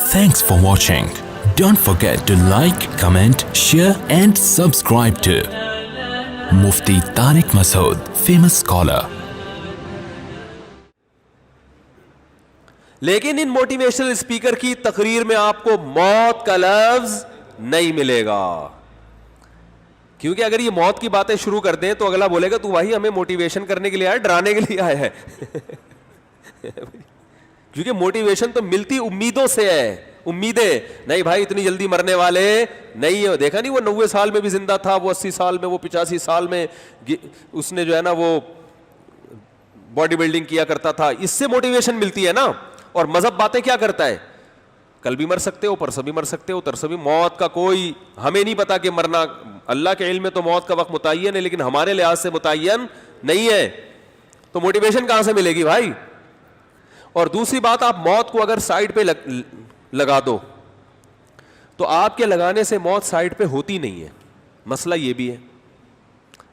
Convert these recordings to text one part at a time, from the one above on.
Thanks for watching. Don't forget to like, comment, share and subscribe to Mufti Tariq Masood, famous scholar. لیکن ان motivational speaker کی تقریر میں آپ کو موت کا لفظ نہیں ملے گا, کیونکہ اگر یہ موت کی باتیں شروع کر دیں تو اگلا بولے گا تو بھائی ہمیں موٹیویشن کرنے کے لیے آیا, ڈرانے کے لیے آیا ہے. کیونکہ موٹیویشن تو ملتی امیدوں سے ہے, امیدیں نہیں بھائی اتنی جلدی مرنے والے نہیں ہے. دیکھا نہیں وہ 90 سال میں بھی زندہ تھا, وہ 80 سال میں, وہ 85 سال میں اس نے جو ہے نا وہ باڈی بلڈنگ کیا کرتا تھا. اس سے موٹیویشن ملتی ہے نا. اور مذہب باتیں کیا کرتا ہے, کل بھی مر سکتے ہو, پرسوں بھی مر سکتے ہو, ترسوں بھی. موت کا کوئی ہمیں نہیں پتا کہ مرنا, اللہ کے علم میں تو موت کا وقت متعین ہے لیکن ہمارے لحاظ سے متعین نہیں ہے. تو موٹیویشن کہاں سے ملے گی بھائی. اور دوسری بات, آپ موت کو اگر سائڈ پہ لگا دو تو آپ کے لگانے سے موت سائڈ پہ ہوتی نہیں ہے. مسئلہ یہ بھی ہے.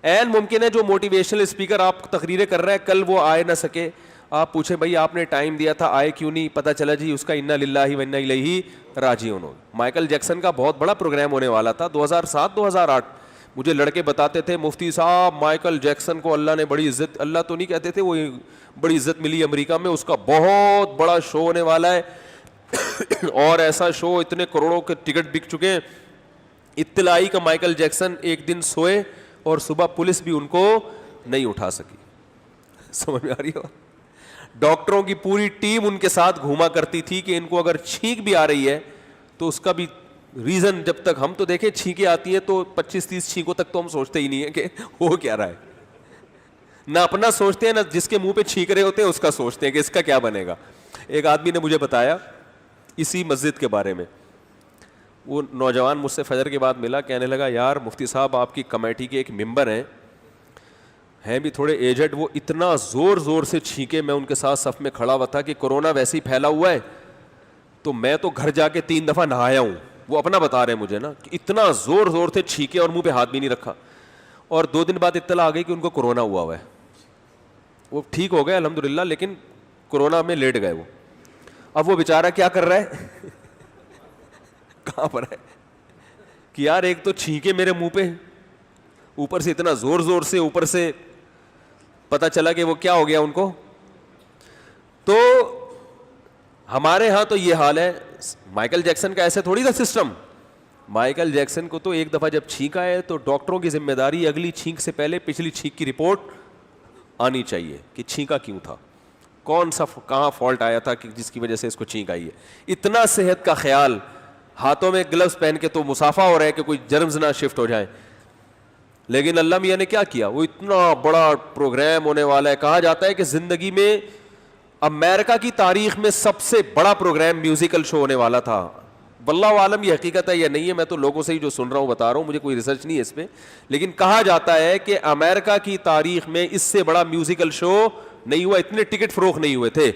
عین ممکن ہے جو موٹیویشنل اسپیکر آپ تقریریں کر رہے ہیں کل وہ آئے نہ سکے, آپ پوچھیں بھائی آپ نے ٹائم دیا تھا آئے کیوں نہیں, پتہ چلا جی اس کا انا للہ و انا الیہ راجعون. مائیکل جیکسن کا بہت بڑا پروگرام ہونے والا تھا 2007-2008. مجھے لڑکے بتاتے تھے مفتی صاحب مائیکل جیکسن کو اللہ نے بڑی عزت, اللہ تو نہیں کہتے تھے, وہ بڑی عزت ملی امریکہ میں, اس کا بہت بڑا شو ہونے والا ہے. اور ایسا شو اتنے کروڑوں کے ٹکٹ بک چکے ہیں. اطلاعی کا مائیکل جیکسن ایک دن سوئے اور صبح پولیس بھی ان کو نہیں اٹھا سکی. سمجھ میں آ رہی ہو. ڈاکٹروں کی پوری ٹیم ان کے ساتھ گھوما کرتی تھی کہ ان کو اگر چھینک بھی آ رہی ہے تو اس کا بھی ریزن, جب تک ہم تو دیکھیں چھینکیں آتی ہیں تو 25-30 چھینکوں تک تو ہم سوچتے ہی نہیں ہیں کہ ہو کیا رہا ہے. نہ اپنا سوچتے ہیں نہ جس کے منہ پہ چھینک رہے ہوتے ہیں اس کا سوچتے ہیں کہ اس کا کیا بنے گا. ایک آدمی نے مجھے بتایا اسی مسجد کے بارے میں, وہ نوجوان مجھ سے فجر کے بعد ملا, کہنے لگا یار مفتی صاحب آپ کی کمیٹی کے ایک ممبر ہیں بھی تھوڑے ایجڈ, وہ اتنا زور زور سے چھینکے, میں ان کے ساتھ صف میں کھڑا ہوا تھا کہ کورونا ویسے ہی پھیلا ہوا ہے تو میں تو گھر جا کے 3 دفعہ نہایا ہوں. وہ اپنا بتا رہے ہیں مجھے نا کہ اتنا زور زور سے چھینکے اور منہ پہ ہاتھ بھی نہیں رکھا. اور 2 دن بعد اطلاع آ گئی کہ ان کو کورونا ہوا ہے. وہ ٹھیک ہو گئے الحمدللہ, لیکن کورونا میں لیٹ گئے وہ. اب وہ بیچارہ کیا کر رہا ہے, کہاں پر ہے کہ یار ایک تو چھینکے میرے منہ پہ, اوپر سے اتنا زور زور سے, اوپر سے پتا چلا کہ وہ کیا ہو گیا ان کو. تو ہمارے ہاں تو یہ حال ہے. مائیکل جیکسن کا ایسے تھوڑی تھا سسٹم. مائیکل جیکسن کو تو ایک دفعہ جب چھینک آئے تو ڈاکٹروں کی ذمہ داری اگلی چھینک سے پہلے پچھلی چھینک کی رپورٹ آنی چاہیے کہ چھینکا کیوں تھا, کون سا کہاں فالٹ آیا تھا کہ جس کی وجہ سے اس کو چھینک آئی ہے. اتنا صحت کا خیال, ہاتھوں میں گلوز پہن کے تو مسافہ ہو رہا ہے کہ کوئی جرمز نہ شفٹ ہو جائیں. لیکن اللہ میاں نے کیا کیا, وہ اتنا بڑا پروگرام ہونے والا ہے. کہا جاتا ہے کہ زندگی میں امریکہ کی تاریخ میں سب سے بڑا پروگرام میوزیکل شو ہونے والا تھا. واللہ عالم یہ حقیقت ہے یا نہیں ہے, میں تو لوگوں سے ہی جو سن رہا ہوں بتا رہا ہوں, مجھے کوئی ریسرچ نہیں ہے اس پہ. لیکن کہا جاتا ہے کہ امریکہ کی تاریخ میں اس سے بڑا میوزیکل شو نہیں ہوا, اتنے ٹکٹ فروخت نہیں ہوئے تھے.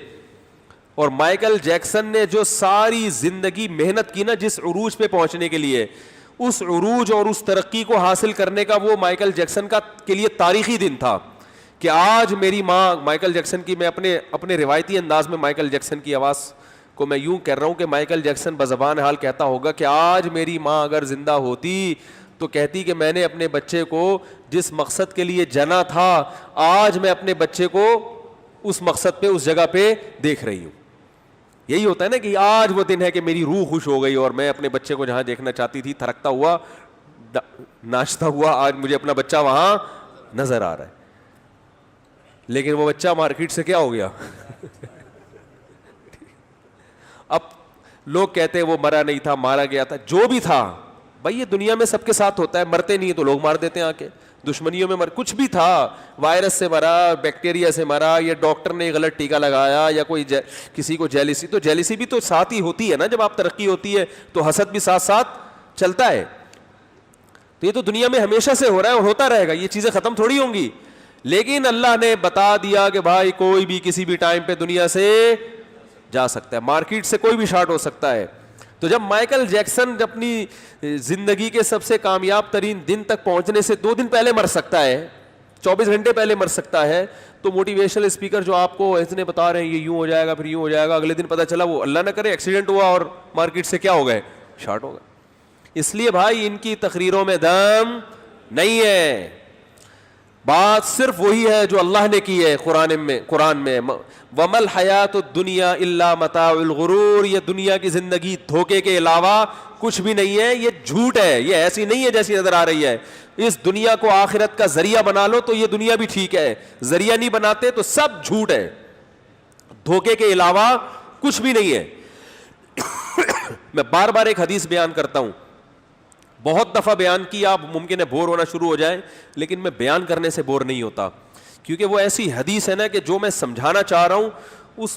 اور مائیکل جیکسن نے جو ساری زندگی محنت کی نا جس عروج پہ پہنچنے کے لیے, اس عروج اور اس ترقی کو حاصل کرنے کا وہ مائیکل جیکسن کا کے لیے تاریخی دن تھا. کہ آج میری ماں مائیکل جیکسن کی, میں اپنے روایتی انداز میں مائیکل جیکسن کی آواز کو میں یوں کہہ رہا ہوں کہ مائیکل جیکسن بزبان حال کہتا ہوگا کہ آج میری ماں اگر زندہ ہوتی تو کہتی کہ میں نے اپنے بچے کو جس مقصد کے لیے جنا تھا, آج میں اپنے بچے کو اس مقصد پہ اس جگہ پہ دیکھ رہی ہوں. یہی ہوتا ہے نا کہ آج وہ دن ہے کہ میری روح خوش ہو گئی اور میں اپنے بچے کو جہاں دیکھنا چاہتی تھی تھرکتا ہوا ناچتا ہوا, آج مجھے اپنا بچہ وہاں نظر آ رہا ہے. لیکن وہ بچہ مارکیٹ سے کیا ہو گیا. اب لوگ کہتے ہیں وہ مرا نہیں تھا, مارا گیا تھا, جو بھی تھا بھائی یہ دنیا میں سب کے ساتھ ہوتا ہے. مرتے نہیں تو لوگ مار دیتے ہیں آ کے, دشمنیوں میں کچھ بھی تھا, وائرس سے مرا, بیکٹیریا سے مرا, یا ڈاکٹر نے غلط ٹیکا لگایا, یا کوئی کسی کو جیلیسی, تو جیلیسی بھی تو ساتھ ہی ہوتی ہے نا. جب آپ ترقی ہوتی ہے تو حسد بھی ساتھ ساتھ چلتا ہے. تو یہ تو دنیا میں ہمیشہ سے ہو رہا ہے اور ہوتا رہے گا, یہ چیزیں ختم تھوڑی ہوں گی. لیکن اللہ نے بتا دیا کہ بھائی کوئی بھی کسی بھی ٹائم پہ دنیا سے جا سکتا ہے, مارکیٹ سے کوئی بھی شارٹ ہو سکتا ہے. تو جب مائیکل جیکسن اپنی زندگی کے سب سے کامیاب ترین دن تک پہنچنے سے 2 دن پہلے مر سکتا ہے 24 گھنٹے پہلے مر سکتا ہے. تو موٹیویشنل اسپیکر جو آپ کو اتنے بتا رہے ہیں یہ یوں ہو جائے گا پھر یوں ہو جائے گا, اگلے دن پتہ چلا وہ اللہ نہ کرے ایکسیڈنٹ ہوا اور مارکیٹ سے کیا ہو گئے, شارٹ ہو گئے. اس لیے بھائی ان کی تقریروں میں دم نہیں ہے, بات صرف وہی ہے جو اللہ نے کی ہے قرآن میں. وَمَا الْحَيَاةُ الدُّنْيَا إِلَّا مَتَاعُ الْغُرُورِ, یہ دنیا کی زندگی دھوکے کے علاوہ کچھ بھی نہیں ہے, یہ جھوٹ ہے, یہ ایسی نہیں ہے جیسی نظر آ رہی ہے. اس دنیا کو آخرت کا ذریعہ بنا لو تو یہ دنیا بھی ٹھیک ہے, ذریعہ نہیں بناتے تو سب جھوٹ ہے, دھوکے کے علاوہ کچھ بھی نہیں ہے. میں بار بار ایک حدیث بیان کرتا ہوں, بہت دفعہ بیان کیا, آپ ممکن ہے بور ہونا شروع ہو جائیں, لیکن میں بیان کرنے سے بور نہیں ہوتا, کیونکہ وہ ایسی حدیث ہے نا کہ جو میں سمجھانا چاہ رہا ہوں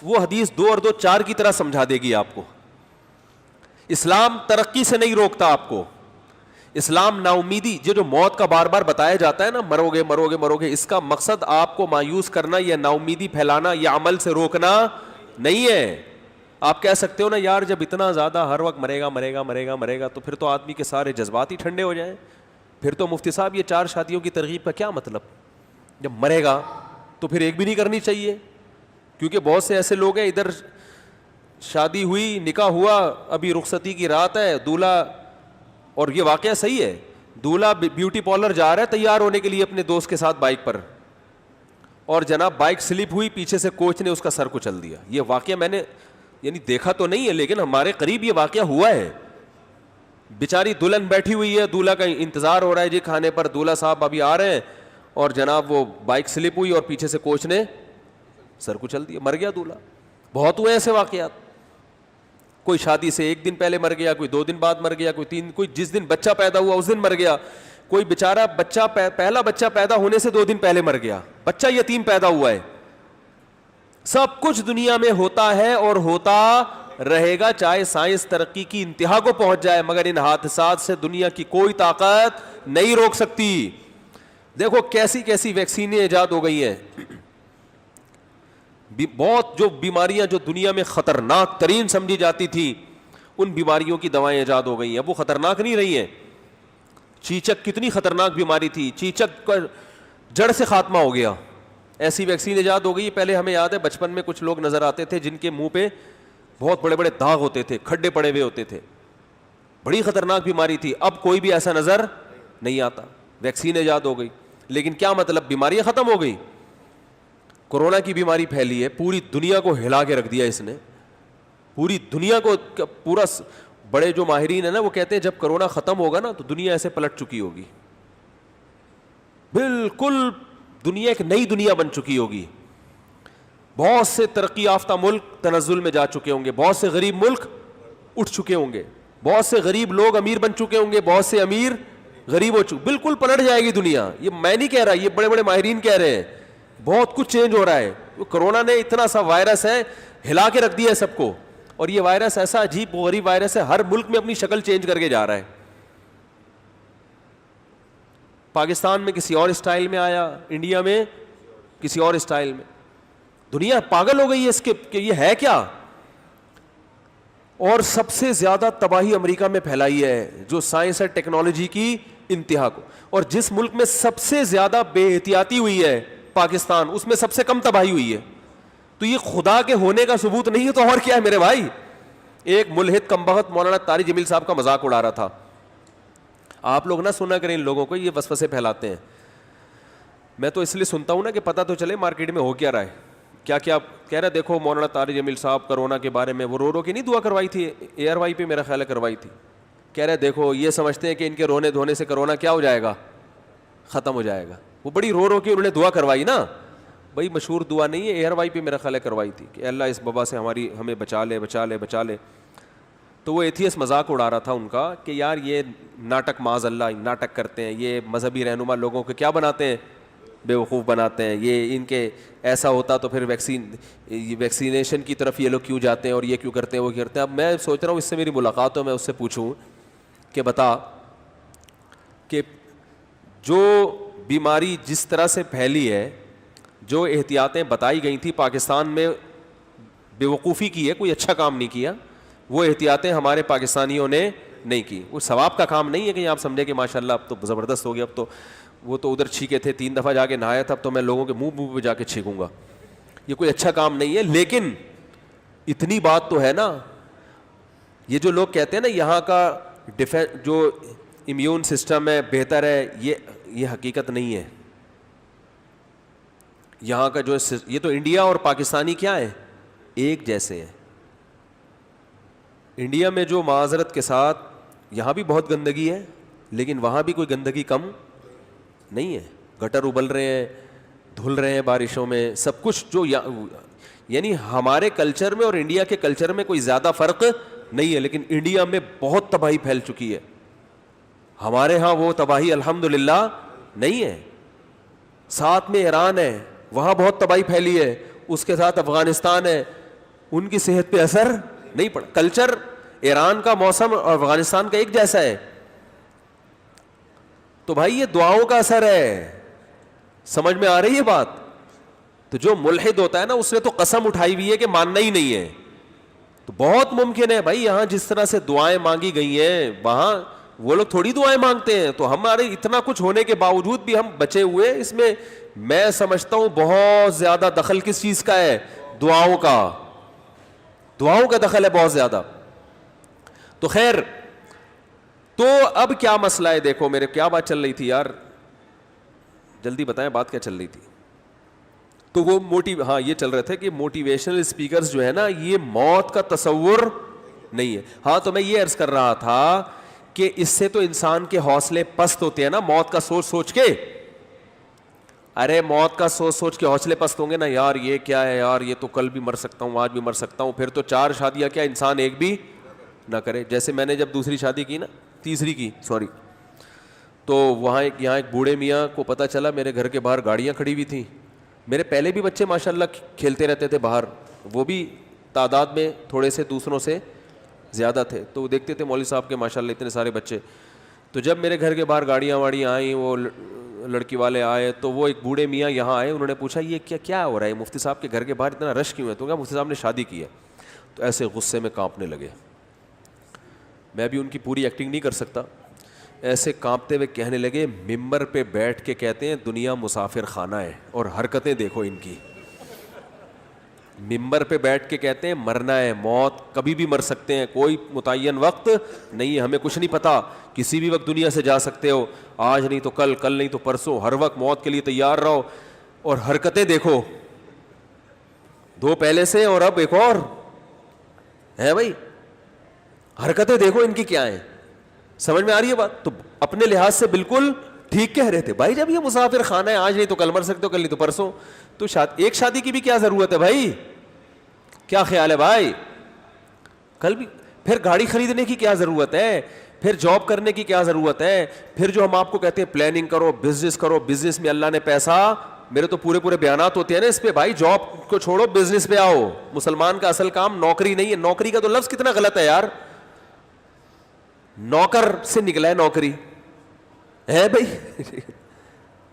وہ حدیث 2 اور 2 4 کی طرح سمجھا دے گی آپ کو. اسلام ترقی سے نہیں روکتا آپ کو, اسلام نا امیدی, جو موت کا بار بار بتایا جاتا ہے نا, مرو گے مرو گے مرو گے, اس کا مقصد آپ کو مایوس کرنا یا نا امیدی پھیلانا یا عمل سے روکنا نہیں ہے. آپ کہہ سکتے ہو نا یار جب اتنا زیادہ ہر وقت مرے گا مرے گا مرے گا مرے گا تو پھر تو آدمی کے سارے جذبات ہی ٹھنڈے ہو جائیں, پھر تو مفتی صاحب یہ 4 شادیوں کی ترغیب کا کیا مطلب, جب مرے گا تو پھر ایک بھی نہیں کرنی چاہیے. کیونکہ بہت سے ایسے لوگ ہیں ادھر شادی ہوئی نکاح ہوا ابھی رخصتی کی رات ہے, دولہا, اور یہ واقعہ صحیح ہے, دولہا بیوٹی پارلر جا رہا ہے تیار ہونے کے لیے اپنے دوست کے ساتھ بائک پر, اور جناب بائک سلپ ہوئی, پیچھے سے کوچ نے اس کا سر کچل دیا. یہ واقعہ میں نے یعنی دیکھا تو نہیں ہے لیکن ہمارے قریب یہ واقعہ ہوا ہے. بیچاری دلہن بیٹھی ہوئی ہے, دولہا کا انتظار ہو رہا ہے جی کھانے پر, دولہا صاحب ابھی آ رہے ہیں, اور جناب وہ بائک سلپ ہوئی اور پیچھے سے کوچ نے سر کچل دیا, مر گیا دولہا. بہت ہوئے ایسے واقعات, کوئی شادی سے 1 دن پہلے مر گیا, کوئی 2 دن بعد مر گیا, کوئی 3, کوئی جس دن بچہ پیدا ہوا اس دن مر گیا, کوئی بیچارہ بچہ پہلا بچہ پیدا ہونے سے 2 دن پہلے مر گیا, بچہ یتیم پیدا ہوا ہے. سب کچھ دنیا میں ہوتا ہے اور ہوتا رہے گا, چاہے سائنس ترقی کی انتہا کو پہنچ جائے, مگر ان حادثات سے دنیا کی کوئی طاقت نہیں روک سکتی. دیکھو کیسی کیسی ویکسینیں ایجاد ہو گئی ہیں, بہت جو بیماریاں جو دنیا میں خطرناک ترین سمجھی جاتی تھی ان بیماریوں کی دوائیں ایجاد ہو گئی ہیں. وہ خطرناک نہیں رہی ہیں. چیچک کتنی خطرناک بیماری تھی, چیچک کا جڑ سے خاتمہ ہو گیا, ایسی ویکسین ایجاد ہو گئی. پہلے ہمیں یاد ہے بچپن میں کچھ لوگ نظر آتے تھے جن کے منہ پہ بہت بڑے بڑے داغ ہوتے تھے, کھڈے پڑے ہوئے ہوتے تھے, بڑی خطرناک بیماری تھی. اب کوئی بھی ایسا نظر نہیں آتا, ویکسین ایجاد ہو گئی. لیکن کیا مطلب, بیماریاں ختم ہو گئی. کورونا کی بیماری پھیلی ہے, پوری دنیا کو ہلا کے رکھ دیا اس نے, پوری دنیا کو پورا. بڑے جو ماہرین ہیں نا وہ کہتے ہیں جب کورونا ختم ہوگا نا تو دنیا ایسے پلٹ چکی ہوگی, بالکل دنیا ایک نئی دنیا بن چکی ہوگی. بہت سے ترقی یافتہ ملک تنزل میں جا چکے ہوں گے, بہت سے غریب ملک اٹھ چکے ہوں گے, بہت سے غریب لوگ امیر بن چکے ہوں گے, بہت سے امیر غریب ہو چکے, بالکل پلٹ جائے گی دنیا. یہ میں نہیں کہہ رہا, یہ بڑے بڑے ماہرین کہہ رہے ہیں. بہت کچھ چینج ہو رہا ہے. کورونا نے اتنا سا وائرس ہے ہلا کے رکھ دیا ہے سب کو, اور یہ وائرس ایسا عجیب غریب وائرس ہے, ہر ملک میں اپنی شکل چینج کر کے جا رہا ہے. پاکستان میں کسی اور اسٹائل میں آیا, انڈیا میں کسی اور اسٹائل میں. دنیا پاگل ہو گئی ہے اس کے کہ یہ ہے کیا. اور سب سے زیادہ تباہی امریکہ میں پھیلائی ہے جو سائنس اور ٹیکنالوجی کی انتہا کو, اور جس ملک میں سب سے زیادہ بے احتیاطی ہوئی ہے پاکستان, اس میں سب سے کم تباہی ہوئی ہے. تو یہ خدا کے ہونے کا ثبوت نہیں ہے تو اور کیا ہے میرے بھائی. ایک ملحد کمبخت مولانا طارق جمیل صاحب کا مذاق اڑا رہا تھا. آپ لوگ نہ سنا کریں ان لوگوں کو, یہ وسوسے پھیلاتے ہیں. میں تو اس لیے سنتا ہوں نا کہ پتہ تو چلے مارکیٹ میں ہو کیا رہا ہے, کیا کیا کہہ رہا. دیکھو مولانا طارق جمیل صاحب کرونا کے بارے میں وہ رو کے نہیں دعا کروائی تھی, ایئر وائی پہ میرا خیال ہے کروائی تھی. کہہ رہے دیکھو یہ سمجھتے ہیں کہ ان کے رونے دھونے سے کرونا کیا ہو جائے گا, ختم ہو جائے گا. وہ بڑی رو کے انہوں نے دعا کروائی نا, بھائی مشہور دعا نہیں ہے, ایئر وائی پہ میرا خیال ہے کروائی تھی کہ اللہ اس وبا سے ہمیں بچا لے بچا لے بچا لے. تو وہ ایتھیس مذاق اڑا رہا تھا ان کا کہ یار یہ ناٹک معاذ اللہ ناٹک کرتے ہیں, یہ مذہبی رہنما لوگوں کو کیا بناتے ہیں, بیوقوف بناتے ہیں. یہ ان کے ایسا ہوتا تو پھر ویکسینیشن کی طرف یہ لوگ کیوں جاتے ہیں اور یہ کیوں کرتے ہیں وہ کرتے ہیں. اب میں سوچ رہا ہوں اس سے میری ملاقات ہو, میں اس سے پوچھوں کہ بتا کہ جو بیماری جس طرح سے پھیلی ہے, جو احتیاطیں بتائی گئی تھیں پاکستان میں بیوقوفی کی ہے, کوئی اچھا کام نہیں کیا. وہ احتیاطیں ہمارے پاکستانیوں نے نہیں کی. وہ ثواب کا کام نہیں ہے کہ آپ سمجھیں کہ ماشاءاللہ اب تو زبردست ہو گیا, اب تو وہ تو ادھر چھینکے تھے, 3 دفعہ جا کے نہایا تھا, تو میں لوگوں کے منہ پہ جا کے چھینکوں گا. یہ کوئی اچھا کام نہیں ہے. لیکن اتنی بات تو ہے نا, یہ جو لوگ کہتے ہیں نا یہاں کا جو امیون سسٹم ہے بہتر ہے, یہ حقیقت نہیں ہے. یہاں کا جو یہ تو انڈیا اور پاکستانی کیا ہے, ایک جیسے ہیں. انڈیا میں جو معذرت کے ساتھ یہاں بھی بہت گندگی ہے, لیکن وہاں بھی کوئی گندگی کم نہیں ہے. گٹر ابل رہے ہیں, دھل رہے ہیں بارشوں میں, سب کچھ جو یعنی ہمارے کلچر میں اور انڈیا کے کلچر میں کوئی زیادہ فرق نہیں ہے. لیکن انڈیا میں بہت تباہی پھیل چکی ہے, ہمارے ہاں وہ تباہی الحمدللہ نہیں ہے. ساتھ میں ایران ہے, وہاں بہت تباہی پھیلی ہے, اس کے ساتھ افغانستان ہے, ان کی صحت پہ اثر نہیں پڑا. کلچر ایران کا, موسم اور افغانستان کا ایک جیسا ہے. تو بھائی یہ دعاؤں کا اثر ہے, سمجھ میں آ رہی ہے بات. تو جو ملحد ہوتا ہے نا, اس نے تو قسم اٹھائی ہوئی ہے کہ ماننا ہی نہیں ہے. تو بہت ممکن ہے بھائی یہاں جس طرح سے دعائیں مانگی گئی ہیں, وہاں وہ لوگ تھوڑی دعائیں مانگتے ہیں. تو ہمارے اتنا کچھ ہونے کے باوجود بھی ہم بچے ہوئے. اس میں میں سمجھتا ہوں بہت زیادہ دخل کس چیز کا ہے, دعاؤں کا. دعاؤں کا دخل ہے بہت زیادہ. تو خیر, تو اب کیا مسئلہ ہے, دیکھو میرے کیا بات چل رہی تھی یار, جلدی بتائیں بات کیا چل رہی تھی. تو وہ ہاں یہ چل رہے تھے کہ موٹیویشنل اسپیکرز جو ہے نا, یہ موت کا تصور نہیں ہے. ہاں تو میں یہ عرض کر رہا تھا کہ اس سے تو انسان کے حوصلے پست ہوتے ہیں نا, موت کا سوچ سوچ کے. ارے موت کا سوچ سوچ کے حوصلے پست ہوں گے نا, یار یہ کیا ہے یار, یہ تو کل بھی مر سکتا ہوں, آج بھی مر سکتا ہوں. پھر تو 4 شادیاں کیا انسان ایک بھی نہ کرے. جیسے میں نے جب دوسری شادی کی نا, تیسری کی سوری, تو وہاں یہاں ایک بوڑھے میاں کو پتہ چلا میرے گھر کے باہر گاڑیاں کھڑی ہوئی تھیں. میرے پہلے بھی بچے ماشاءاللہ کھیلتے رہتے تھے باہر, وہ بھی تعداد میں تھوڑے سے دوسروں سے زیادہ تھے. تو وہ دیکھتے تھے مولوی صاحب کے ماشاءاللہ اتنے سارے بچے. تو جب میرے گھر کے باہر گاڑیاں واڑیاں آئیں, وہ لڑکی والے آئے, تو وہ ایک بوڑھے میاں یہاں آئے. انہوں نے پوچھا یہ کیا ہو رہا ہے, مفتی صاحب کے گھر کے باہر اتنا رش کیوں ہے؟ تو کہا مفتی صاحب نے شادی کی ہے. تو ایسے غصے میں کانپنے لگے. میں بھی ان کی پوری ایکٹنگ نہیں کر سکتا. ایسے کانپتے ہوئے کہنے لگے, ممبر پہ بیٹھ کے کہتے ہیں دنیا مسافر خانہ ہے, اور حرکتیں دیکھو ان کی. ممبر پہ بیٹھ کے کہتے ہیں مرنا ہے, موت کبھی بھی مر سکتے ہیں, کوئی متعین وقت نہیں ہے, ہمیں کچھ نہیں پتا, کسی بھی وقت دنیا سے جا سکتے ہو, آج نہیں تو کل, کل نہیں تو پرسوں, ہر وقت موت کے لیے تیار رہو. اور حرکتیں دیکھو, 2 پہلے سے اور اب ایک اور ہے بھائی. حرکتیں دیکھو ان کی کیا ہیں, سمجھ میں آ رہی ہے بات. تو اپنے لحاظ سے بالکل ٹھیک کہہ رہے تھے بھائی. جب یہ مسافر خانہ ہے, آج نہیں تو کل مر سکتے ہو, کل نہیں تو پرسوں, تو ایک شادی کی بھی کیا ضرورت ہے بھائی؟ کیا خیال ہے بھائی؟ کل بھی پھر گاڑی خریدنے کی کیا ضرورت ہے, پھر جاب کرنے کی کیا ضرورت ہے, پھر جو ہم آپ کو کہتے ہیں پلاننگ کرو, بزنس کرو, بزنس میں اللہ نے پیسہ, میرے تو پورے بیانات ہوتے ہیں نا اس پہ. بھائی جاب کو چھوڑو, بزنس پہ آؤ. مسلمان کا اصل کام نوکری نہیں ہے. نوکری کا تو لفظ کتنا غلط ہے یار, نوکر سے نکلا ہے نوکری ہے بھائی.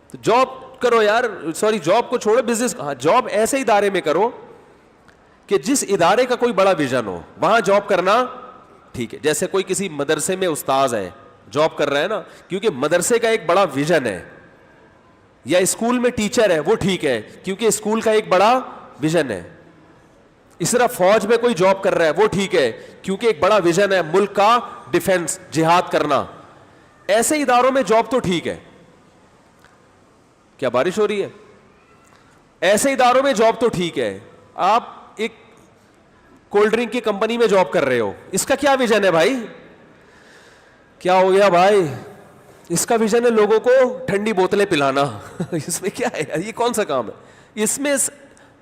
تو جاب کرو یار, سوری جاب کو چھوڑو, بزنس. ہاں جاب ایسے ادارے میں کرو کہ جس ادارے کا کوئی بڑا ویژن ہو, وہاں جاب کرنا ٹھیک ہے. جیسے کوئی کسی مدرسے میں استاذ ہے, جاب کر رہا ہے نا, کیونکہ مدرسے کا ایک بڑا ویژن ہے. یا اسکول میں ٹیچر ہے, وہ ٹھیک ہے کیونکہ اسکول کا ایک بڑا ویژن ہے. اس طرح فوج میں کوئی جاب کر رہا ہے, وہ ٹھیک ہے کیونکہ ایک بڑا ویژن ہے, ملک کا ڈیفنس, جہاد کرنا. ایسے اداروں میں جاب تو ٹھیک ہے. کیا بارش ہو رہی ہے؟ ایسے اداروں میں جاب تو ٹھیک ہے. آپ ایک کولڈ ڈرنک کی کمپنی میں جاب کر رہے ہو, اس کا کیا ویژن ہے بھائی؟ کیا ہو گیا بھائی؟ اس کا ویژن ہے لوگوں کو ٹھنڈی بوتلیں پلانا. اس میں کیا ہے, یہ کون سا کام ہے؟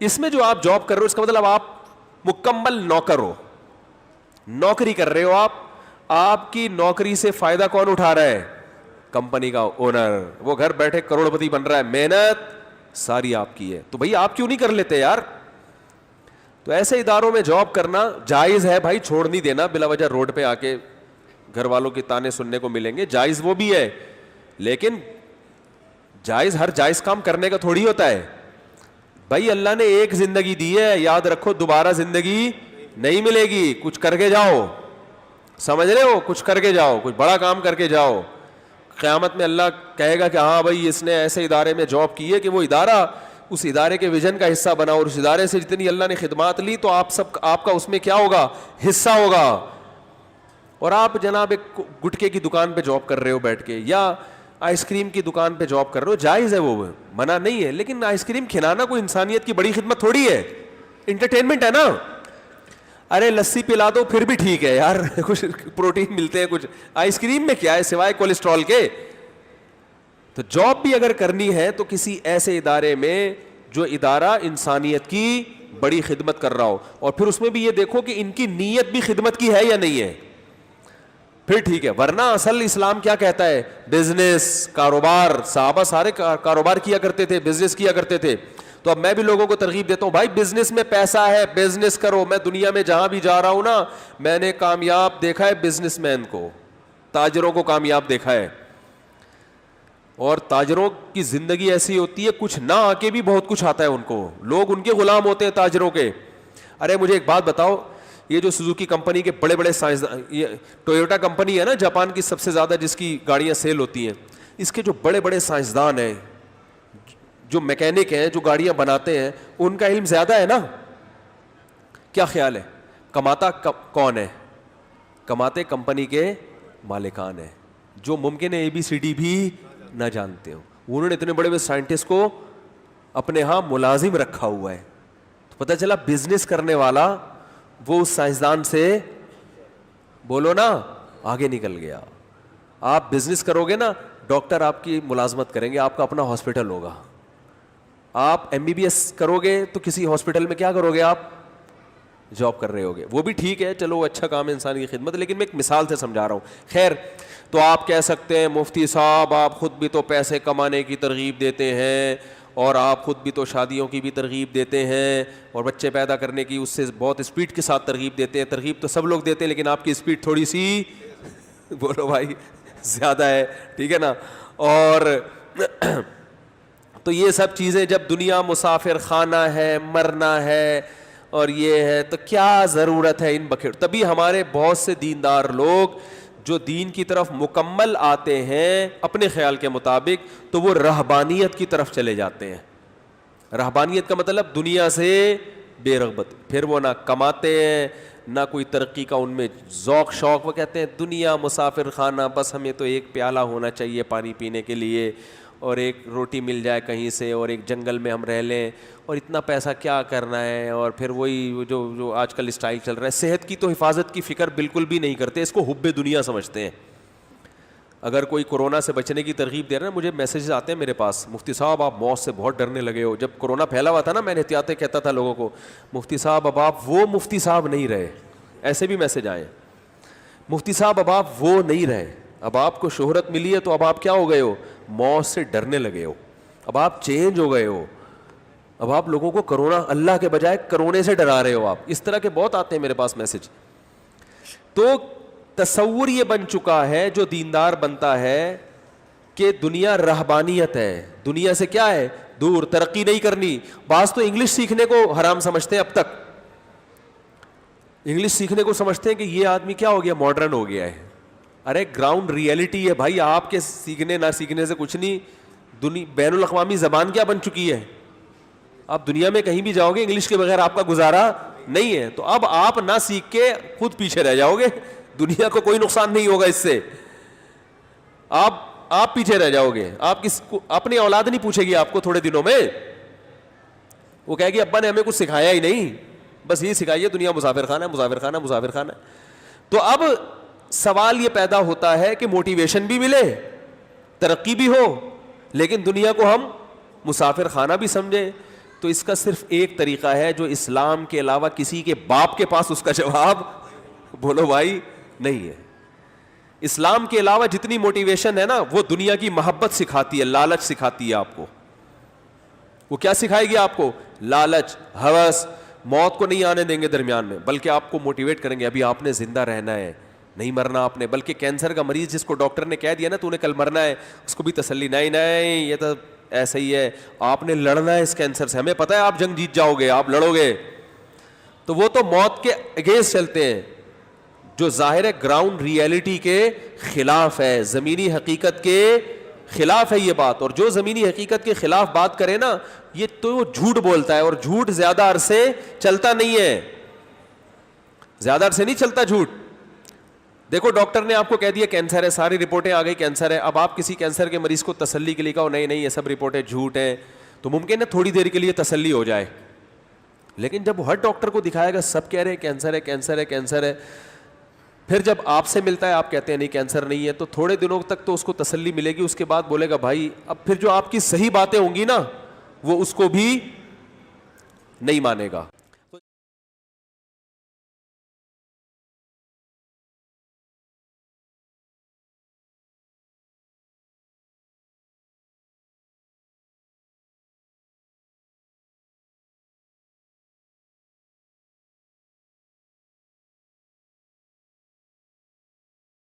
اس میں جو آپ جاب کر رہے ہو, اس کا مطلب آپ مکمل نوکر ہو, نوکری کر رہے ہو. آپ کی نوکری سے فائدہ کون اٹھا رہا ہے؟ کمپنی کا اونر. وہ گھر بیٹھے کروڑ پتی بن رہا ہے, محنت ساری آپ کی ہے. تو بھائی آپ کیوں نہیں کر لیتے یار؟ تو ایسے اداروں میں جاب کرنا جائز ہے بھائی, چھوڑ نہیں دینا بلا وجہ روڈ پہ آ کے گھر والوں کے تانے سننے کو ملیں گے, جائز وہ بھی ہے. لیکن جائز ہر جائز کام کرنے کا تھوڑی ہوتا ہے بھائی. اللہ نے ایک زندگی دی ہے, یاد رکھو دوبارہ زندگی نہیں ملے گی. کچھ کر کے جاؤ, سمجھ رہے ہو, کچھ کر کے جاؤ, کچھ بڑا کام کر کے جاؤ. قیامت میں اللہ کہے گا کہ ہاں بھائی اس نے ایسے ادارے میں جاب کی ہے کہ وہ ادارہ اس ادارے کے ویژن کا حصہ بنا, اور اس ادارے سے جتنی اللہ نے خدمات لی تو آپ کا اس میں کیا ہوگا, حصہ ہوگا. اور آپ جناب ایک گٹکے کی دکان پہ جاب کر رہے ہو بیٹھ کے, یا آئس کریم کی دکان پہ جاب کر رہے ہو, جائز ہے, وہ منع نہیں ہے, لیکن آئس کریم کھلانا کوئی انسانیت کی بڑی خدمت تھوڑی ہے, انٹرٹینمنٹ ہے نا. ارے لسی پلا دو پھر بھی ٹھیک ہے یار, کچھ پروٹین ملتے ہیں, کچھ آئس کریم میں کیا ہے سوائے کولیسٹرول کے. تو جاب بھی اگر کرنی ہے تو کسی ایسے ادارے میں جو ادارہ انسانیت کی بڑی خدمت کر رہا ہو, اور پھر اس میں بھی یہ دیکھو کہ ان کی نیت بھی خدمت کی ہے یا نہیں ہے, پھر ٹھیک ہے. ورنہ اصل اسلام کیا کہتا ہے, بزنس, کاروبار. صحابہ سارے کاروبار کیا کرتے تھے, بزنس کیا کرتے تھے. تو اب میں بھی لوگوں کو ترغیب دیتا ہوں, بھائی بزنس میں پیسہ ہے, بزنس کرو. میں دنیا میں جہاں بھی جا رہا ہوں نا, میں نے کامیاب دیکھا ہے بزنس مین کو, تاجروں کو کامیاب دیکھا ہے. اور تاجروں کی زندگی ایسی ہوتی ہے, کچھ نہ آ کے بھی بہت کچھ آتا ہے ان کو, لوگ ان کے غلام ہوتے ہیں تاجروں کے. ارے مجھے ایک بات بتاؤ, یہ جو سوزوکی کمپنی کے بڑے بڑے سائنسدان, یہ ٹویوٹا کمپنی ہے نا جاپان کی سب سے زیادہ جس کی گاڑیاں سیل ہوتی ہیں, اس کے جو بڑے بڑے سائنسدان ہیں, جو میکینک ہیں, جو گاڑیاں بناتے ہیں, ان کا علم زیادہ ہے نا. کیا خیال ہے, کماتا کون ہے؟ کماتے کمپنی کے مالکان ہیں, جو ممکن ہے ABCD بھی نہ جانتے ہو. انہوں نے اتنے بڑے بڑے سائنٹسٹ کو اپنے ہاں ملازم رکھا ہوا ہے. تو پتہ چلا بزنس کرنے والا وہ اس سائنسدان سے بولو نا آگے نکل گیا. آپ بزنس کرو گے نا, ڈاکٹر آپ کی ملازمت کریں گے, آپ کا اپنا ہاسپٹل ہوگا. آپ MBBS کرو گے تو کسی ہاسپٹل میں کیا کرو گے, آپ جاب کر رہے ہوگے. وہ بھی ٹھیک ہے, چلو اچھا کام ہے انسان کی خدمت, لیکن میں ایک مثال سے سمجھا رہا ہوں. خیر, تو آپ کہہ سکتے ہیں مفتی صاحب آپ خود بھی تو پیسے کمانے کی ترغیب دیتے ہیں, اور آپ خود بھی تو شادیوں کی بھی ترغیب دیتے ہیں, اور بچے پیدا کرنے کی اس سے بہت اسپیڈ کے ساتھ ترغیب دیتے ہیں. ترغیب تو سب لوگ دیتے ہیں, لیکن آپ کی اسپیڈ تھوڑی سی بولو بھائی زیادہ ہے, ٹھیک ہے نا. اور تو یہ سب چیزیں, جب دنیا مسافر خانہ ہے, مرنا ہے اور یہ ہے, تو کیا ضرورت ہے ان بکھیر. تبھی ہمارے بہت سے دیندار لوگ جو دین کی طرف مکمل آتے ہیں اپنے خیال کے مطابق, تو وہ رہبانیت کی طرف چلے جاتے ہیں. رہبانیت کا مطلب دنیا سے بے رغبت. پھر وہ نہ کماتے ہیں نہ کوئی ترقی کا ان میں ذوق شوق. وہ کہتے ہیں دنیا مسافر خانہ, بس ہمیں تو ایک پیالہ ہونا چاہیے پانی پینے کے لیے, اور ایک روٹی مل جائے کہیں سے, اور ایک جنگل میں ہم رہ لیں, اور اتنا پیسہ کیا کرنا ہے. اور پھر وہی جو آج کل اسٹائل چل رہا ہے, صحت کی تو حفاظت کی فکر بالکل بھی نہیں کرتے, اس کو حب دنیا سمجھتے ہیں. اگر کوئی کورونا سے بچنے کی ترغیب دے رہا ہے, مجھے میسیجز آتے ہیں میرے پاس, مفتی صاحب آپ موت سے بہت ڈرنے لگے ہو. جب کورونا پھیلا ہوا تھا نا, میں نے احتیاطیں کہتا تھا لوگوں کو, مفتی صاحب اب آپ وہ مفتی صاحب نہیں رہے. ایسے بھی میسیج آئے, مفتی صاحب اب آپ وہ نہیں رہے, اب آپ کو شہرت ملی ہے تو اب آپ کیا ہو گئے ہو, موت سے ڈرنے لگے ہو, اب آپ چینج ہو گئے ہو, اب آپ لوگوں کو کرونا اللہ کے بجائے کرونے سے ڈرا رہے ہو آپ. اس طرح کے بہت آتے ہیں میرے پاس میسج. تو تصور یہ بن چکا ہے جو دیندار بنتا ہے کہ دنیا رہبانیت ہے, دنیا سے کیا ہے دور, ترقی نہیں کرنی. بعض تو انگلش سیکھنے کو حرام سمجھتے ہیں, اب تک انگلش سیکھنے کو سمجھتے ہیں کہ یہ آدمی کیا ہو گیا, ماڈرن ہو گیا ہے. ارے گراؤنڈ ریئلٹی ہے بھائی, آپ کے سیکھنے نہ سیکھنے سے کچھ نہیں. بین الاقوامی زبان کیا بن چکی ہے, آپ دنیا میں کہیں بھی جاؤ گے انگلش کے بغیر آپ کا گزارا نہیں ہے. تو اب آپ نہ سیکھ کے خود پیچھے رہ جاؤ گے, دنیا کو کوئی نقصان نہیں ہوگا اس سے, آپ پیچھے رہ جاؤ گے. آپ اپنی اولاد نہیں پوچھے گی آپ کو تھوڑے دنوں میں, وہ کہے گی ابا نے ہمیں کچھ سکھایا ہی نہیں, بس یہ سکھائیے دنیا مسافر خانہ ہے, مسافر خانہ, مسافر خانہ. تو اب سوال یہ پیدا ہوتا ہے کہ موٹیویشن بھی ملے, ترقی بھی ہو, لیکن دنیا کو ہم مسافر خانہ بھی سمجھیں. تو اس کا صرف ایک طریقہ ہے جو اسلام کے علاوہ کسی کے باپ کے پاس اس کا جواب بولو بھائی نہیں ہے. اسلام کے علاوہ جتنی موٹیویشن ہے نا, وہ دنیا کی محبت سکھاتی ہے, لالچ سکھاتی ہے آپ کو. وہ کیا سکھائے گی آپ کو, لالچ, ہوس. موت کو نہیں آنے دیں گے درمیان میں, بلکہ آپ کو موٹیویٹ کریں گے, ابھی آپ نے زندہ رہنا ہے, نہیں مرنا آپ نے. بلکہ کینسر کا مریض جس کو ڈاکٹر نے کہہ دیا نا تو نے کل مرنا ہے, اس کو بھی تسلی, نہیں یہ تو ایسا ہی ہے, آپ نے لڑنا ہے اس کینسر سے, ہمیں پتہ ہے آپ جنگ جیت جاؤ گے, آپ لڑو گے. تو وہ تو موت کے اگینسٹ چلتے ہیں. جو ظاہر ہے گراؤنڈ ریئلٹی کے خلاف ہے, زمینی حقیقت کے خلاف ہے یہ بات. اور جو زمینی حقیقت کے خلاف بات کرے نا, یہ تو جھوٹ بولتا ہے, اور جھوٹ زیادہ عرصے چلتا نہیں ہے, زیادہ عرصے نہیں چلتا جھوٹ. دیکھو ڈاکٹر نے آپ کو کہہ دیا کینسر ہے, ساری رپورٹیں آ گئی کینسر ہے, اب آپ کسی کینسر کے مریض کو تسلی کے لیے کہو نہیں نہیں یہ سب رپورٹیں جھوٹ ہیں, تو ممکن ہے تھوڑی دیر کے لیے تسلی ہو جائے, لیکن جب ہر ڈاکٹر کو دکھائے گا سب کہہ رہے ہیں کینسر ہے کینسر ہے کینسر ہے, پھر جب آپ سے ملتا ہے آپ کہتے ہیں نہیں کینسر نہیں ہے, تو تھوڑے دنوں تک تو اس کو تسلی ملے گی, اس کے بعد بولے گا بھائی اب پھر جو آپ کی صحیح باتیں ہوں گی نا وہ اس کو بھی نہیں مانے گا.